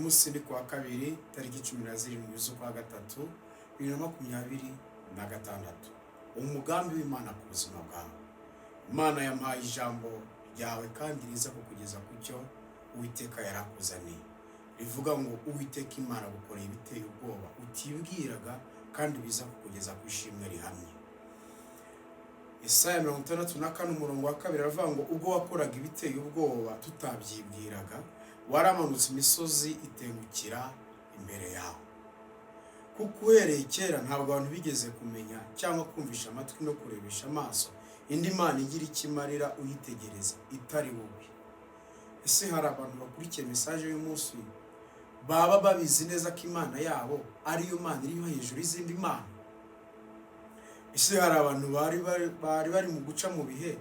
munsi ni kuwa kabiri tariki 17 z'ukwa gatatu 2026. Umugambi w'Imana ku buzima bwawe. Imana yampaye ijambo ryawe kandi riza kukugeza ku cyo Uwiteka yarakuzaniye. Rivuga ngo Uwiteka Imana gukorera ibiteye ubwoba utibwiraga kandi biza kukugeza ku ishimwe rihamye. Yesaya 64 umurongo wa 2 aravuga ngo ubwo wakoraga ibiteye ubwoba tutabyibwiraga waramanutse imisozi itengukira imbere yawe. Kuko uhereye kera ntabwo abantu bigeze kumenya cyangwa kumvisha amatwi no kurebesha amaso indi Mana igira ikimarira uyitegereza itari wowe. Ese hari abantu bakurikiye message y'umunsi baba babizi neza ko Imana yabo ariyo Mana iri hejuru y'izindi mana? Ese hari abantu bari mu guca mu bihe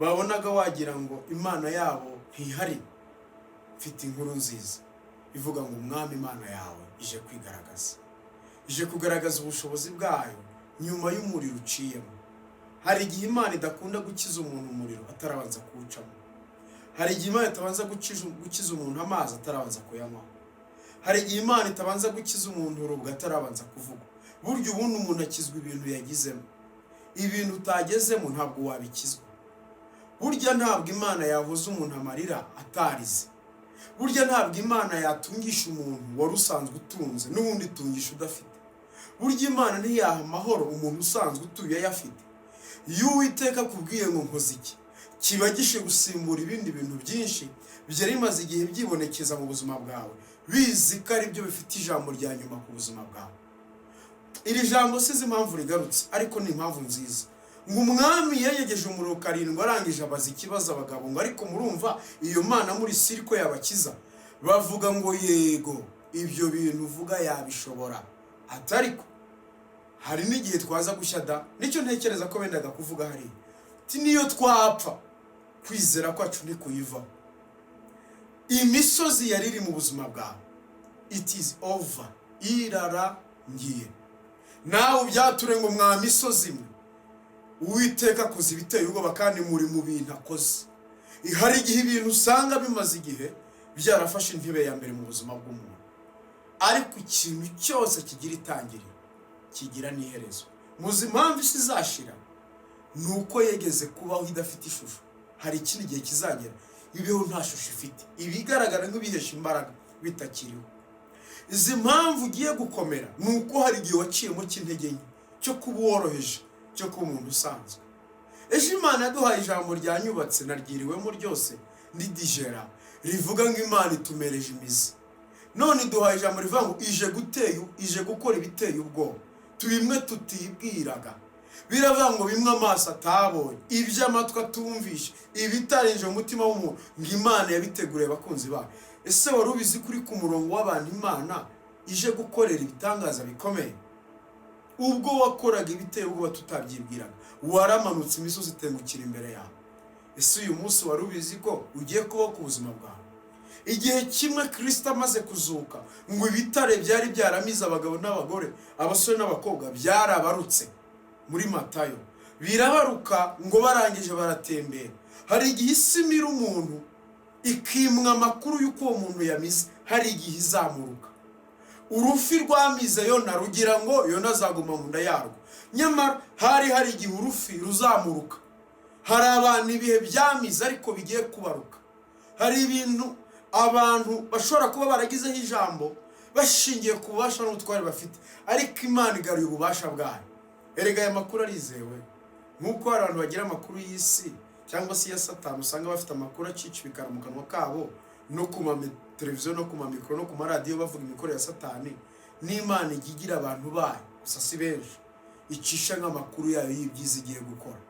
babonaga wagira ngo Imana yabo ntihari? Mfite inkuru nziza ivuga ngo umwami Imana yawe ije kwigaragaza, ije kugaragaza ubushobozi bwayo nyuma y'umuriro uciyemo. Hari igihe Imana idakunda gukiza umuntu umuriro atarabanza kuwucamo. Hari igihe Imana itabanza gukiza umuntu amazi atarabanza kuyanywa. Hari igihe Imana itabanza gukiza umuntu urubwa atarabanza kuvuga. Burya ubundi umuntu akizwa ibintu yagizemo. Ibintu utagezemo ntabwo wabikizwa. Burya ntabwo Imana yahoza umuntu amarira atarize. Burya ntabwo Imana yatungisha umuntu wari usanzwe utunze n'ubundi tungisha udafite. Burya Imana ntiyaha amahoro umuntu usanzwe utuye ayafite. Iyo Uwiteka akubwiye ngo nkoze iki, kiba gishe gusimbura ibindi bintu byinshi byari bimaze igihe byibonekeza mu buzima bwawe, bizi ko ari byo bifite ijambo rya nyuma ku buzima bwawe. Iri jambo sizi impamvu rigarutse, ariko ni impamvu nziza. Ngo umwami yayegeje umuriro karindwi arangije abaza ikibazo abagabo ngo ariko murumva iyo Mana muri siri ko yabakiza? Bavuga ngo yego, ibyo bintu uvuga yabishobora. Atariko hari n'igihe twaza gushyada, nicyo ntekereza ko bendaga kuvuga hari ati niyo twapfa kwizera kwacu ni kuyiva. Imisozi yari iri mu buzima bwawe, it is over, irarangiye. Nawe byature ngo mwa misozi mwe Uwiteka akoze ibiteye ubwoba kandi muri mu bintu akoze. Hari igihe ibintu usanga bimaze igihe byarafashe intebe ya mbere mu buzima bw'umuntu, ariko ikintu cyose kigira itangiriro kigira n'iherezo. Muzi impamvu isi izashira? Nuko yegeze kubaho idafite ishusho. Hari ikindi gihe kizagera ibeho nta shusho ifite, ibigaragara nk'ibihesha imbaraga bitakiriho. Izi mpamvu ugiye gukomera nuko hari igihe waciyemo cy'intege nke cyo kuba woroheje, cyo kuba umuntu usanzwe. Ejo Imana yaduhaye ijambo ryanyubatse naryiriwemo ryose ndidigera rivuga ngo Imana itumereje imizi. None duhaye ijambo rivuga ngo ije gukora ibiteye ubwoba tubimwe tutibwiraga. Biravuga ngo bimwe amaso atabonye, iby'amatwi atumvishe, ibitarinje mu mutima w'umuntu, ngo Imana yabiteguriye abakunzi bayo. Ese wari ubizi kuri ku murongo w'abantu Imana ije gukorera ibitangaza bikomeye? Ubwo wakoraga ibiteye ubwoba tutabyibwiraga waramanutse imisozi itengukira imbere yawe. Ese uyu munsi wari ubizi ko ugiye kubaho ku buzima bwawe? Igihe kimwe Kristo amaze kuzuka ngo ibitare byari byaramize abagabo n'abagore, abasore n'abakobwa byarabarutse muri Matayo, birabaruka ngo barangije baratembera. Hari igihe isi imira umuntu ikimwa amakuru y'uko uwo muntu yamize, hari igihe izamuruka. Urufi rwamize Yona rugira ngo Yona azaguma mu nda yarwo, nyamara hari igihe urufi ruzamuruka. Hari abantu ibihe byamize ariko bigiye kubaruka. Hari ibintu abantu bashobora kuba baragizeho ijambo bashingiye ku bubasha n'ubutware bafite, ariko Imana igaruye ububasha bwayo. Erega aya makuru arizewe. Nk'uko hari abantu bagira amakuru y'isi cyangwa se ya Satani, usanga bafite amakuru acicibikara mu kanwa kabo no ku televiziyo no ku mikoro no ku maradiyo bavuga imikoro ya Satani. N'Imana igigira abantu bayo gusa si benshi icisha nk'amakuru yayo y'ibyiza igiye gukora.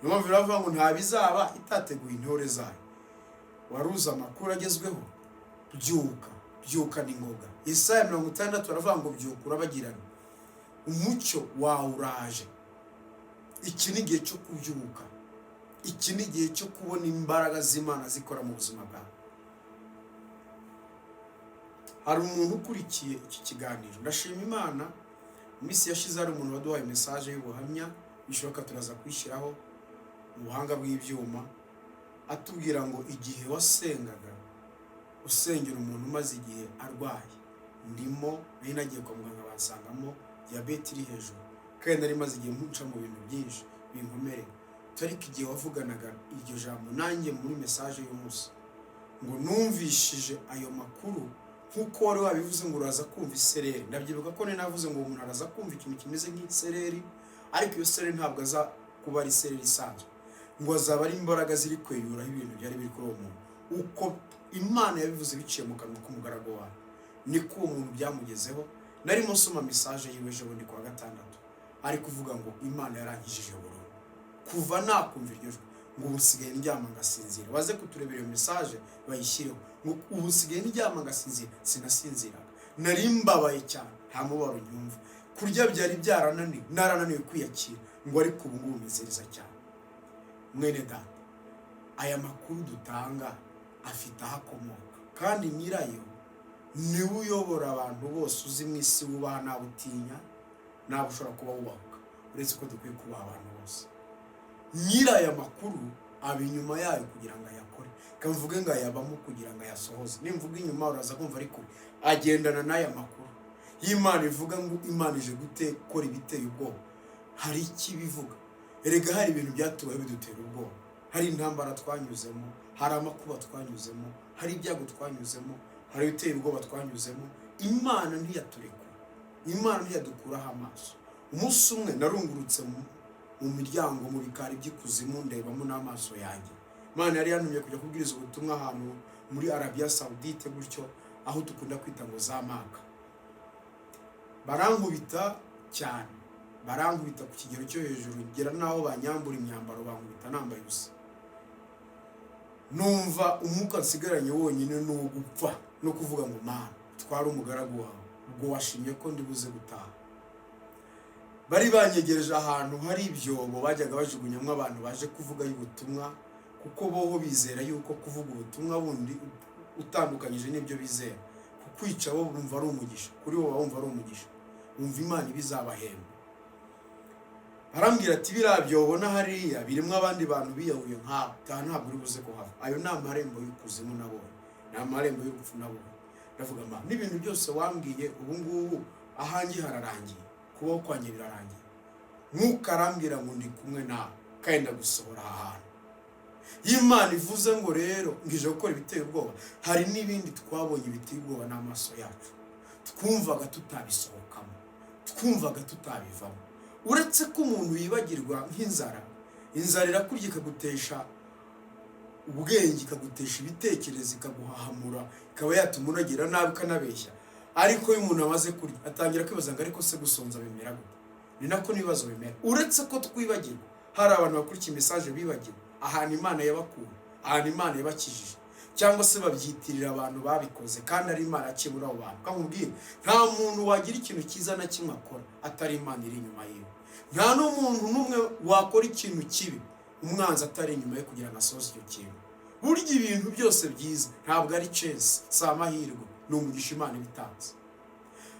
Niyo mpamvu biravuga ngo nta bizaba itateguye intore zayo. Waruza amakuru agezweho? Byuka n'ingoga. Yesaya 60 baravuga ngo byuka urabagirana, umucyo wawe uraje. Iki ni igihe cyo kubyuka, iki ni igihe cyo kubona imbaraga z'Imana zikora mu buzima bwawe. Hari umuntu ukurikiye iki kiganiro, ndashima Imana. Iminsi yashize hari umuntu waduhaye message y'ubuhamya, bishoboka turaza kwishyiraho mu buhanga bw'ibyuma, atubwira ngo igihe wasengaga usengera umuntu umaze igihe arwaye. Ndimo nari nagiye kwa muganga bansangamo diyabete iri hejuru, kandi nari maze igihe nca mu bintu byinshi binkomereye. Tariki igihe wavuganaga iryo jambo nanjye muri message y'umunsi, ngo numvishije ayo makuru nkuko wari wabivuze ngo uraza kumva isereri. Ndabyibuka ko ne navuze ngo umuntu araza kumva ikintu kimeze nk'isereri, ariko iyo sereri ntabwo aza kuba ari sereri isanzwe, ngo azaba ari imbaraga ziri kweyuraho ibintu byari biri kuri uwo muntu. Uko Imana yabivuze biciye mu kanwa k'umugaragu wawe, niko uwo muntu byamugezeho. Narimo nsoma message yiwe ejo bundi kwa gatandatu, ari kuvuga ngo Imana yarangijije burundu. Kuva nakumva iryo jwi ngo ubusigaye ndyama ngasinzira. Waze kuturebera iyo message bayishyireho ngo ubusigaye ndyama ngasinzira. Sinasinziraga, nari mbabaye cyane, nta mubaro nyumva, kurya byari byarananiwe, narananiwe kwiyakira, ngo ariko ubu ngubu mezereza cyane. Mwene data, aya makuru dutanga afite ahakomoka, kandi nyirayo niwe uyobora abantu bose uzi mu isi wubaha nta butinya, nta bushobora kuba wubahuka, uretse ko dukwiye kubaha abantu bose. Nyiraya makuru aba inyuma yayo kugira ngo ayakore, kamvuge ngo ayabamo kugira ngo ayasohoze. Nimvuga inyuma uraza kumva, ariko agendana n'aya makuru y'Imana ivuga ngo Imana ije gukora ibiteye ubwoba. Hari ikibivuga, erega hari ibintu byatubaye bidutera ubwoba, hari intambara twanyuzemo, hari amakuba twanyuzemo, hari ibyago twanyuzemo, hari ibiteye ubwoba twanyuzemo. Imana ntiyaturekura, Imana ntiyadukuraho amaso. Umunsi umwe narungurutse mu miryango mu bikari by'ikuzimu, ndebamo n'amaso yanjye. Imana yari yantumye kujya kubwiriza ubutumwa ahantu muri Arabia Saudite, gutyo aho dukunda kwita ngo za Maka. Barankubita cyane, barankubita ku kigero cyo hejuru, ngera naho banyambura imyambaro, bankubita nambaye ubusa. Numva umwuka nsigaranye wonyine no gupfa, no kuvuga ngo Mana twari umugaragu wawe, ubwo washimye ko ndibuze gutaha. Bari banyegereje ahantu hari ibyobo bajyaga bajugunyamo abantu baje kuvuga y'ubutumwa, kuko boho bizera yuko kuvuga ubutumwa bundi utandukanyije n'ibyo bizera, kukwica bo bumva ari umugisha, kuri bo bumva ari umugisha, bumva Imana ibizabahemba. Arambwira ati birabyo ubona hariya birimo abandi bantu biyahuye nkawe, ntabwo uri buze kuhava. Ayo ni amarembo y'ikuzimu nabonye, ni amarembo y'urupfu nabonye. Ndavuga Mana, n'ibintu byose wambwiye ubu ngubu ahanjye hararangiye, kubaho kwanjye birarangiye. Mwuka arambwira ngo ndi kumwe nawe, kandi ndagusohora aha hantu. Imana ivuze ngo rero ngije gukora ibiteye ubwoba, hari n'ibindi twabonye biteye ubwoba n'amaso yacu, twumvaga tutabisohokamo, twumvaga tutabivamo. Uretse ko umuntu yibagirwa nk'inzara, inzara irakurya ikagutesha ubwenge, ikagutesha ibitekerezo, ikaguhahamura, ikaba yatuma unagira nabi ukanabeshya. Ariko iyo umuntu amaze kurya atangira kwibaza ngo ariko se gusonza bimera gute? Ni nako n'ibibazo bimera. Uretse ko twibagirwa, hari abantu bakurikiye message bibagiwe ahantu Imana yabakuye, ahantu Imana yabakijije, cyangwa se babyitirira abantu babikoze, kandi ari Imana yakibura abo bantu. Kamubwire, nta muntu wagira ikintu cyiza na kimwe akora atari Imana iri inyuma yiwe. Nta n'umuntu n'umwe wakora ikintu kibi umwanzi atari inyuma ye kugira ngo asoze icyo kintu. Burya ibintu byose byiza ntabwo ari chance, si amahirwe, ni umugisha Imana ibitanze.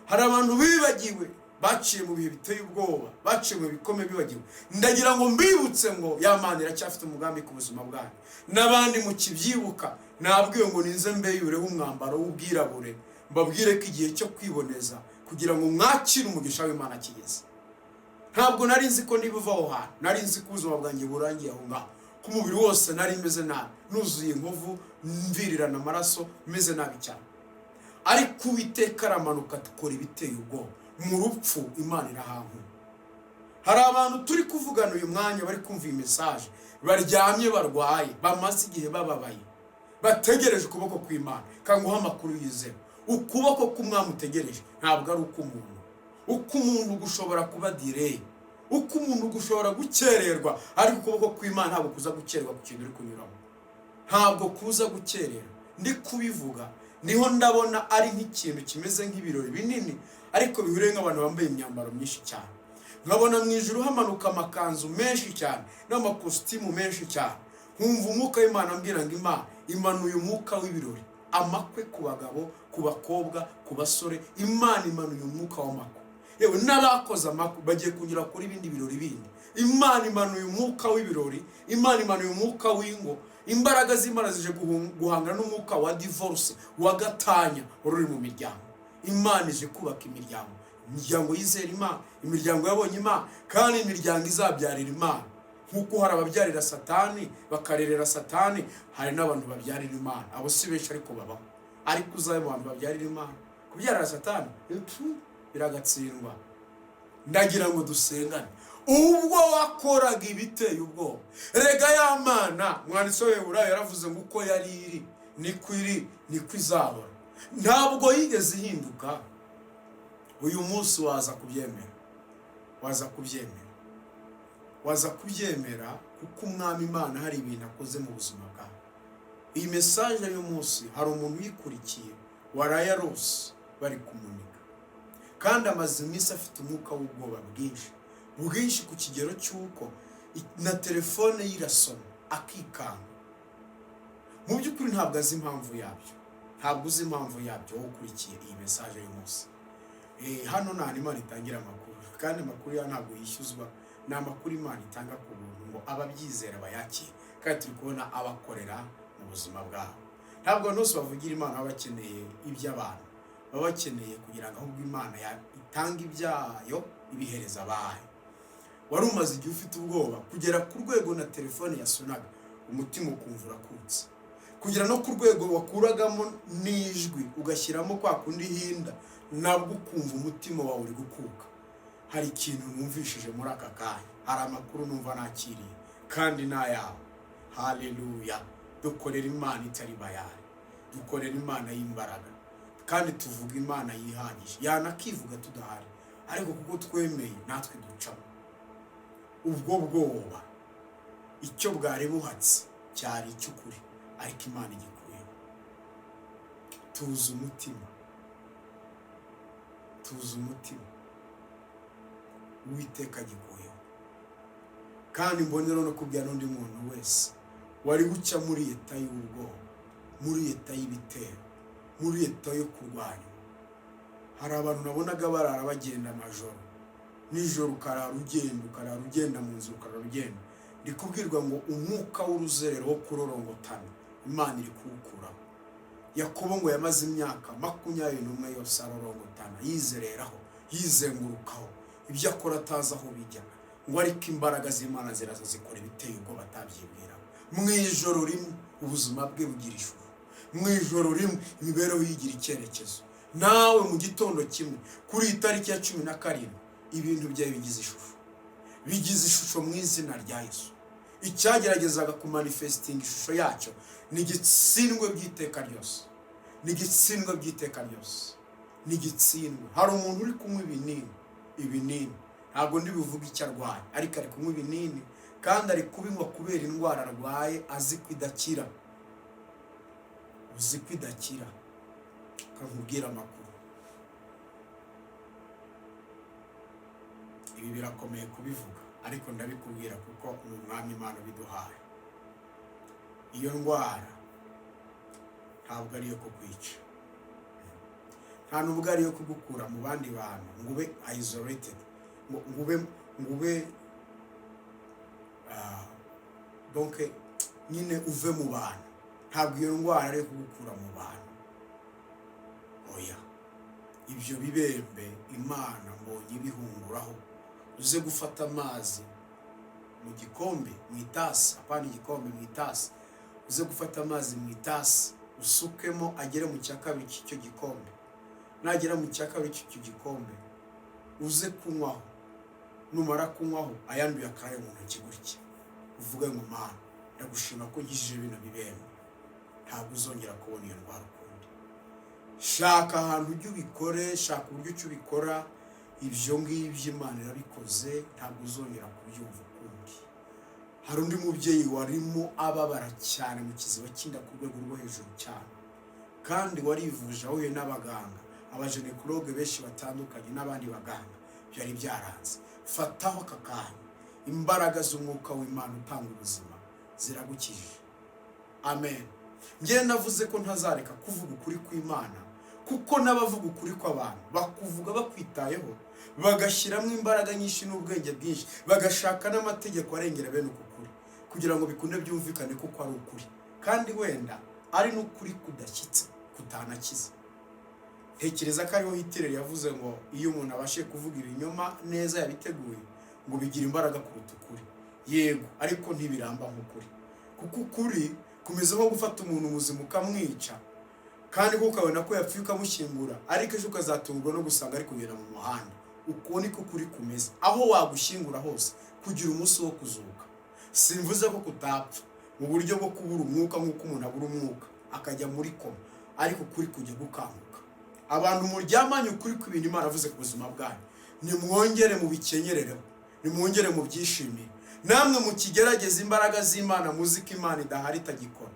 Hari abantu bibagiwe, baciye mu bihe biteye ubwoba, baciye mu bikomeye bibagiwe. Ndagira ngo mbibutse ngo ya Mana iracyafite umugambi ku buzima bwanyu. N'abandi mu kibyibuka, nabwiwe ngo ninze mbeyureho umwambaro w'ubwirabure, mbabwire ko igihe cyo kwiboneza kugira ngo mwakire umugisha w'Imana kigeze. Ntabwo nari nzi ko ndibuva aho hantu, nari nzi ko ubuzima bwanjye burangiye aho ngaho, ku mubiri wose nari meze nabi, nuzuye inkovu, mvirirana amaraso, meze nabi cyane. Ariko Uwiteka aramanuka dukora ibiteye ubwoba, mu rupfu Imana irahankura. Hari abantu turi kuvugana uyu mwanya bari kumva iyi message, baryamye barwaye, bamaze igihe bababaye, bategereje ukuboko kw'Imana. Kanguha amakuru yizewe, ukuboko k'Umwami utegereje ntabwo ari uk'umuntu. Uko umuntu gushobora kuba delay, uko umuntu gushobora gukererwa, ariko ukuboko kw'Imana ntabwo kuza gukererwa ku kintu uri kunyuramo, ntabwo kuza gukerera. Ndi kubivuga niho ndabona ari nk'ikintu kimeze nk'ibirori binini, ariko bihuriye nk'abantu bambaye imyambaro myinshi cyane. Nkabona mu ijuru hamanuka amakanzu menshi cyane n'amakositimu menshi cyane. Nkumva umwuka w'Imana ambwira ngo Imana imanuye umwuka w'ibirori, amakwe ku bagabo, ku bakobwa, ku basore. Imana imanuye umwuka w'amakwe, yewe n'abakoze amakwe bagiye kunyura kuri ibindi birori bindi. Imana imanuye umwuka w'ibirori, Imana imanuye umwuka w'ingo, imbaraga z'Imana zije guhangana n'umwuka wa divorce, wa gatanya uri mu miryango. Imana ije kubaka imiryango yizera Imana, imiryango yabonye Imana, kandi imiryango izabyarira Imana. Nkuko hari ababyarira Satani bakarerera Satani, hari n'abantu babyarira Imana. Abo si benshi ariko babaho, ariko uzabe mu bantu babyarira Imana. Kubyarira Satani biragatsindwa. Ndagira ngo dusengane. Ubwo wakoraga ibiteye ubwoba, rega ya Mana mwanditsi w'Eburayo yaravuze ngo uko yari iri niko izahora, ntabwo yigeze ihinduka. Uyu munsi waza kubyemera kuko umwami Imana hari ibintu akoze mu buzima bwawe. Iyi message y'uyu munsi hari umuntu uyikurikiye waraye arose bari kumunika, kandi amaze iminsi afite umwuka w'ubwoba bwinshi ku kigero cy'uko na telefone yirasona akikanga. Mu by'ukuri ntabwo azi impamvu yabyo, wowe ukurikiye iyi message y'uyu munsi. Hano nta Imana itangira amakuru, kandi amakuru ya ntabwo yishyuzwa. Ni amakuru Imana itanga ku buntu ngo ababyizera bayakire, kandi turi kubona abakorera mu buzima bwabo. Ntabwo bose bavugira Imana baba bakeneye iby'abantu, baba bakeneye kugira ngo ahubwo Imana itanga ibyayo ibihereza abayo. Wari umaze igihe ufite ubwoba kugera ku rwego na telefone yasonaga umutima ukumva urakutse, kugera no ku rwego wakuragamo n'ijwi ugashyiramo kwa kundi hinda, nabwo ukumva umutima wawe uri gukuka. Hari ikintu numvishije muri aka kanya, hari amakuru numva nakiriye kandi nayawe. Haleluya! Dukorera Imana itari bayari, dukorera Imana y'imbaraga, kandi tuvuga Imana yihagije. Yanakivuga tudahari, ariko kuko twemeye natwe ducamo. Ubwo bwoba icyo bwari buhatse cyari icy'ukuri, ariko Imana igikuyeho. Tuzi umutima Uwiteka agikuyeho. Kandi mbonera no kubwira n'undi muntu wese wari guca muri leta y'ubwoba, muri leta y'ibitero, muri leta yo kurwanya. Hari abantu nabonaga barara bagenda amajoro, nijoro ukarara ugenda mu nzu, ukarara ugenda. Ndi kubwirwa ngo umwuka w'uruzerero wo kurorongotana Imana iri kuwukuraho. Yakobo ngo yamaze imyaka 21 yose arorongotana, yizereraho, yizengurukaho, ibyo akora atazi aho bijya, ngo ariko imbaraga z'Imana ziraza zikora ibiteye ubwo batabyibwira. Mu ijoro rimwe ubuzima bwe bugira ishusho, mu ijoro rimwe imibereho yigira icyerekezo. Nawe mu gitondo kimwe kuri itariki ya 17 ibintu byawe bigize ishusho mu izina rya Yesu. Icyageragezaga ku manifesting ishusho yacyo nigitsindwe by'iteka ryose, nigitsindwe. Hari umuntu uri kunywa ibinini, ntabwo ndibuvuga icyo arwaye, ariko ari kunywa ibinini, kandi ari kubinywa kubera indwara arwaye, azi kwidakira. Kakubwira amakuru. Ibi birakomeye kubivuga, ariko ndabikubwira kuko ni umwami Imana biduhaye. Iyo ndwara ntabwo ari iyo kukwica, nta nubwo ari iyo kugukura mu bandi bantu ngo ube isolated, ngo ube donc nyine uve mu bantu. Ntabwo iyo ndwara ari kugukura mu bantu. Oya, ibyo bibembe Imana mbonye ibihunguraho. Uze gufata amazi mu gikombe, mu itasi, apana igikombe, mu itasi. Uze gufata amazi mu itasi, usukemo agere mu cyakabiri cy'icyo gikombe. Nagera mu cyakabiri cy'icyo gikombe, uze kunywaho. Numara kunywaho ayanduye akaye mu ntoki gutya, uvuge ngo Mana ndagushima ko nkijije bino bibembe, ntabwo uzongera kubona iyo ndwara ukundi. Shaka ahantu ujye ubikore, shaka uburyo icyo ubikora. Ibyo ngibyo Imana irabikoze, ntabwo uzongera kubyumva ukundi. Hari undi mubyeyi warimo ababara cyane mu kiziba cy'inda ku rwego rwo hejuru cyane, kandi warivuje ahuye n'abaganga, abajenekologe benshi batandukanye n'abandi baganga, byari byaranze. Fataho aka kanya, imbaraga z'umwuka w'Imana utanga ubuzima ziragukijije. Amen. Njye navuze ko ntazareka kuvuga ukuri kw'Imana, kuko n'abavuga ukuri kw'abantu bakuvuga bakwitayeho, bagashyiramo imbaraga nyinshi n'ubwenge bwinshi, bagashaka n'amategeko arengera bene uku kuri, kugira ngo bikunde byumvikane kuko ari ukuri, kandi wenda ari n'ukuri kudashyitse kutanakiza. Ntekereza ko ariho Hitler yavuze ngo iyo umuntu abashe kuvuga ibinyoma neza yabiteguye ngo bigira imbaraga kuruta ukuri. Yego, ariko ntibiramba nk'ukuri, kuko ukuri kumeze nko gufata umuntu muzima ukamwica kandi kuko ukabona ko yapfuye ukamushyingura, ariko ejo ukazatungurwa no gusanga ari kugenda mu muhanda. Uko niko kuri kumeze, aho wagushyingura hose kugira umunsi wo kuzuka. Simvuze ko kutapfa mu buryo bwo kubura umwuka nk'uko umuntu abura umwuka akajya muri koma, ariko kuri kujya gukanguka. Abantu muryamanye ukuri kw'ibintu Imana avuze ku buzima bwanyu, nimwongere mu bikenyerereho, nimwongere mu byishimire, namwe mukigerageza imbaraga z'Imana, muzi ko Imana idahari itagikora.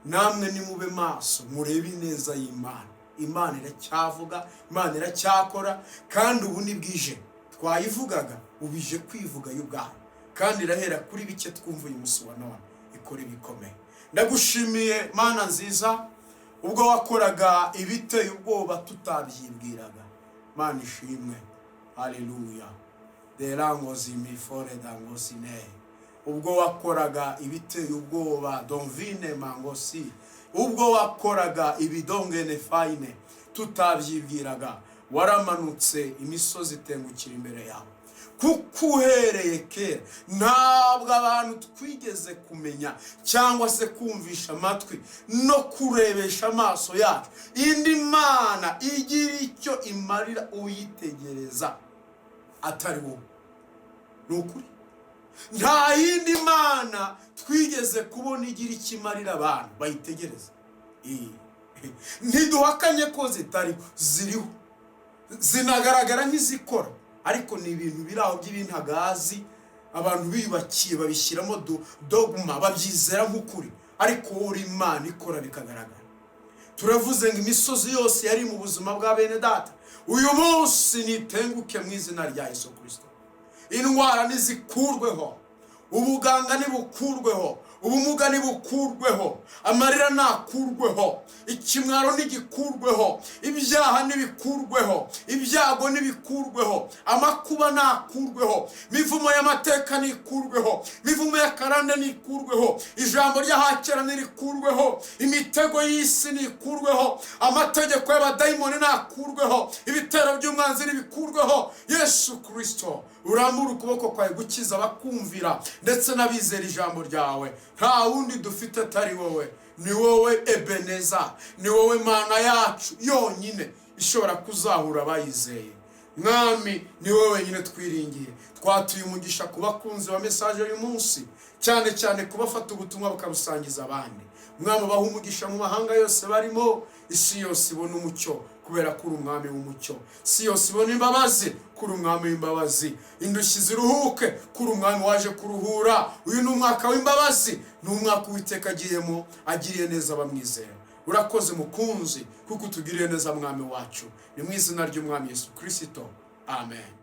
Namwe nimube maso murebe ineza y'Imana. Imana iracyavuga, Imana iracyakora, kandi ubu ni bwije. Twayivugaga ubije kwivuga y'ubwayo, kandi irahera kuri bike twumva uyu munsi wa none ikora ibikomeye. Ndagushimiye Mana nziza, ubwo wakoraga ibiteye ubwoba tutabyibwiraga. Mana ishimwe. Haleluya. Derango zimifore dangosine. Ubwo wakoraga ibiteye ubwoba donvine mangosi, ubwo wakoraga ibidongene fayine tutabyibwiraga, waramanutse imisozi itengukira imbere yawe. Kuko uhereye kera ntabwo abantu twigeze kumenya cyangwa se kumvisha amatwi no kurebesha amaso yacu indi Mana igira icyo imarira uyitegereza atari wowe. Ni ukuri, nta yindi Mana twigeze kubona igira icyo imarira abantu bayitegereza. Ntiduhakanye ko ziriho, zinagaragara nk'izikora, ariko ni ibintu biri aho by'ibintagazi abantu biyubakiye babishyiramo dogma, babyizera nk'ukuri, ariko uri Imana ikora bikagaragara. Turavuze ngo imisozi yose yari mu buzima bwa bene data uyu munsi nitenguke mu izina rya Yesu Kristo. Indwara nizikurweho, ubuganga nibukurweho, ubumuga nibukurweho, amarira nakurweho, ikimwaro nigikurweho, ibyaha nibikurweho, ibyago nibikurweho, amakuba nakurweho, mivumo y'amateka nikurweho, mivumo y'akarande nikurweho, ijambo ry'ahakera nirikurweho, imitego y'isi nikurweho, amategeko y'abadayimoni nakurweho, ibitero by'umwanzi nibikurweho. Yesu Kristo, urambura ukuboko kwawe gukiza abakumvira ndetse n'abizera ijambo ryawe. Nta wundi dufite atari wowe, ni wowe Ebeneza, ni wowe Mana yacu yonyine ishobora kuzahura abayizeye. Mwami, ni wowe wenyine twiringiye. Twatuye umugisha ku bakunzi wa message uyu munsi, cyane cyane kubafata ubutumwa bakabusangiza abandi. Mwami, baha umugisha mu mahanga yose barimo, isi yose ibona umucyo kubera ko uri umwami w'umucyo, isi yose ibona imbabazi kuri umwami w'imbabazi, indushyi ziruhuke kuri umwami waje kuruhura. Uyu ni umwaka w'imbabazi, ni umwaka Uwiteka agiyemo, agiriye neza abamwizera. Urakoze mukunzi kuko utugiriye neza mwami wacu, ni mu izina ry'umwami Yesu Kristo. Amen.